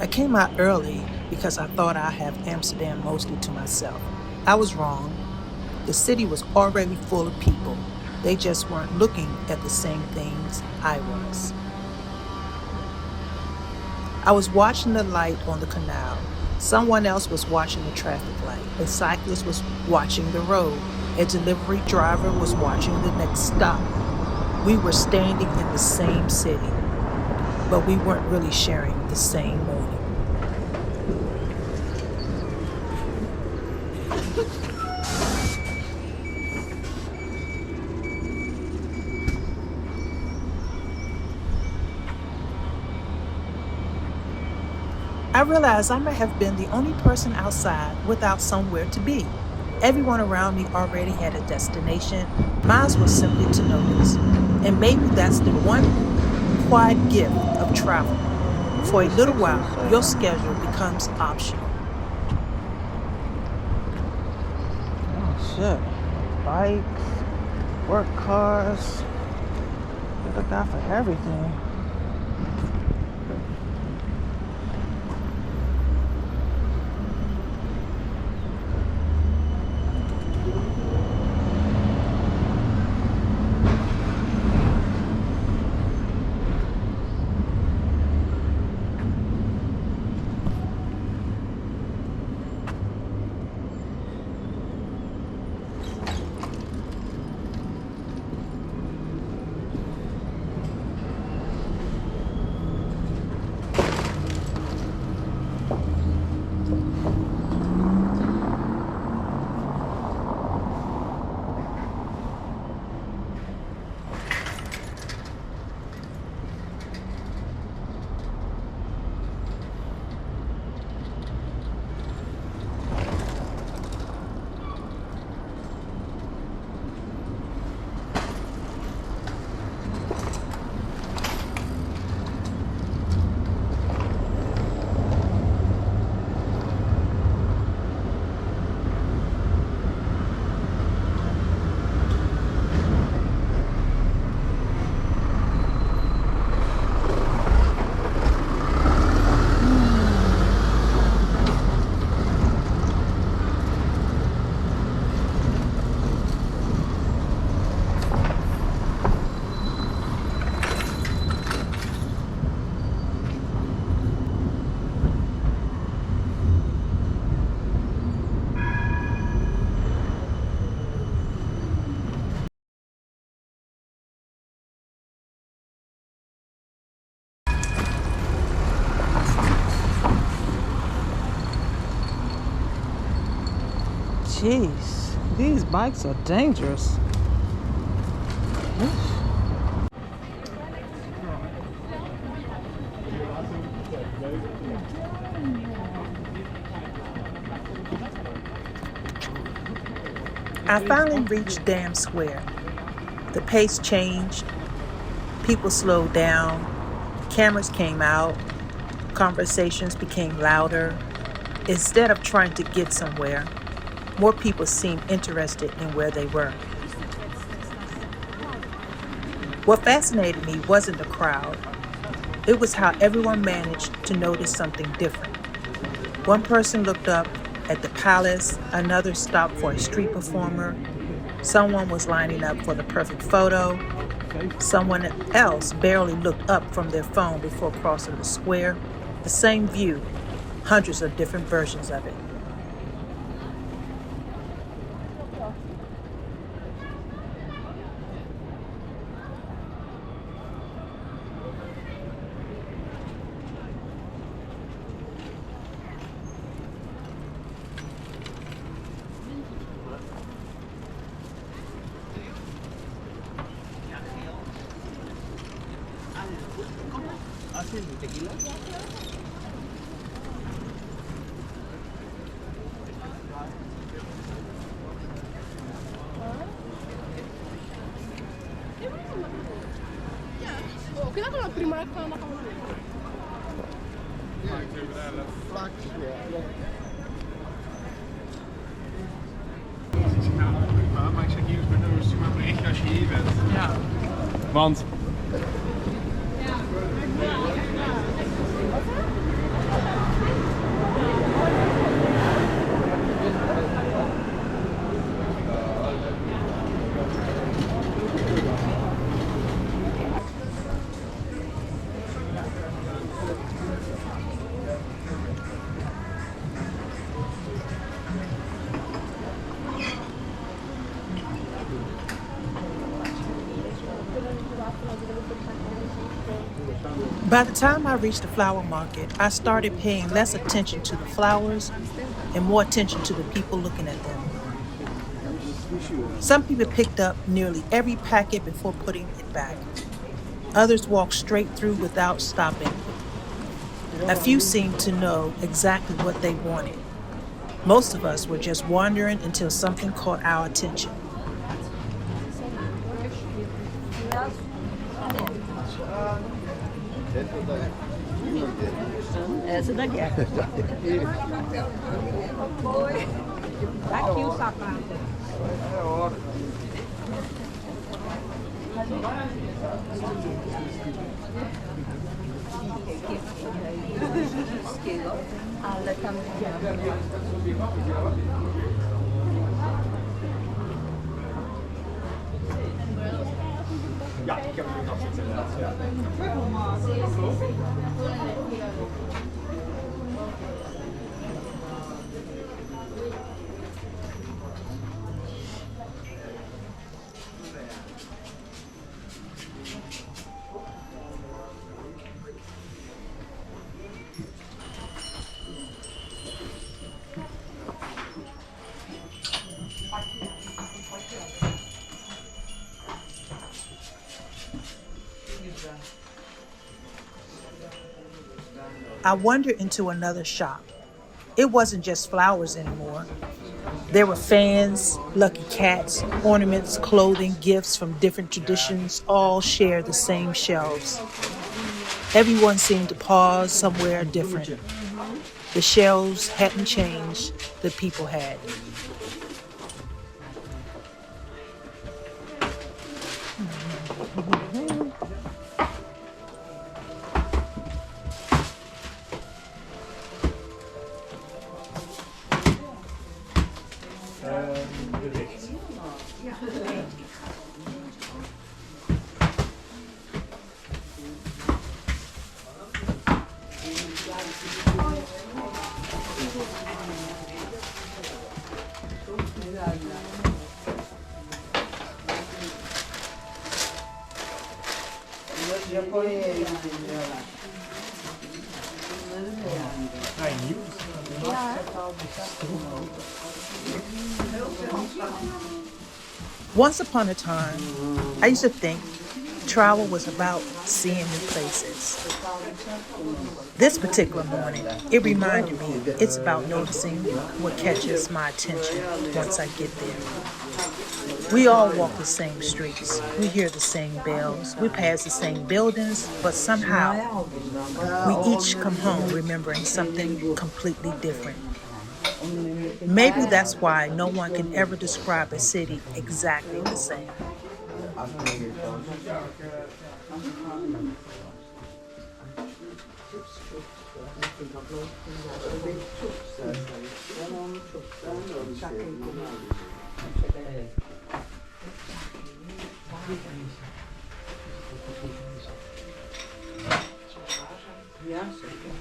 I came out early because I thought I'd have Amsterdam mostly to myself. I was wrong. The city was already full of people. They just weren't looking at the same things I was. I was watching the light on the canal. Someone else was watching the traffic light. A cyclist was watching the road. A delivery driver was watching the next stop. We were standing in the same city, but we weren't really sharing the same morning. I realized I may have been the only person outside without somewhere to be. Everyone around me already had a destination. Mine was simply to notice. And maybe that's the one quiet gift of travel. For a little while, your schedule becomes optional. Oh shit. Bikes, work cars. They look out for everything. Jeez, these bikes are dangerous. I finally reached Dam Square. The pace changed. People slowed down. Cameras came out. Conversations became louder. Instead of trying to get somewhere, more people seemed interested in where they were. What fascinated me wasn't the crowd. It was how everyone managed to notice something different. One person looked up at the palace, another stopped for a street performer, someone was lining up for the perfect photo, someone else barely looked up from their phone before crossing the square. The same view, hundreds of different versions of it. Kenapa nggak terima sama kamu? Maar ik zeg hier dus met stuur maar een berichtje als je hier bent. Ja. Want By the time I reached the flower market, I started paying less attention to the flowers and more attention to the people looking at them. Some people picked up nearly every packet before putting it back. Others walked straight through without stopping. A few seemed to know exactly what they wanted. Most of us were just wandering until something caught our attention. Essa daqui é. Tá aqui o sapato. Ja, ik heb een afzet inderdaad. Ja. I wandered into another shop. It wasn't just flowers anymore. There were fans, lucky cats, ornaments, clothing, gifts from different traditions, all shared the same shelves. Everyone seemed to pause somewhere different. The shelves hadn't changed, the people had. Bericht. Nieuws. Once upon a time, I used to think travel was about seeing new places. This particular morning, it reminded me it's about noticing what catches my attention once I get there. We all walk the same streets, we hear the same bells, we pass the same buildings, but somehow we each come home remembering something completely different. Maybe that's why no one can ever describe a city exactly the same. Ja, zeker.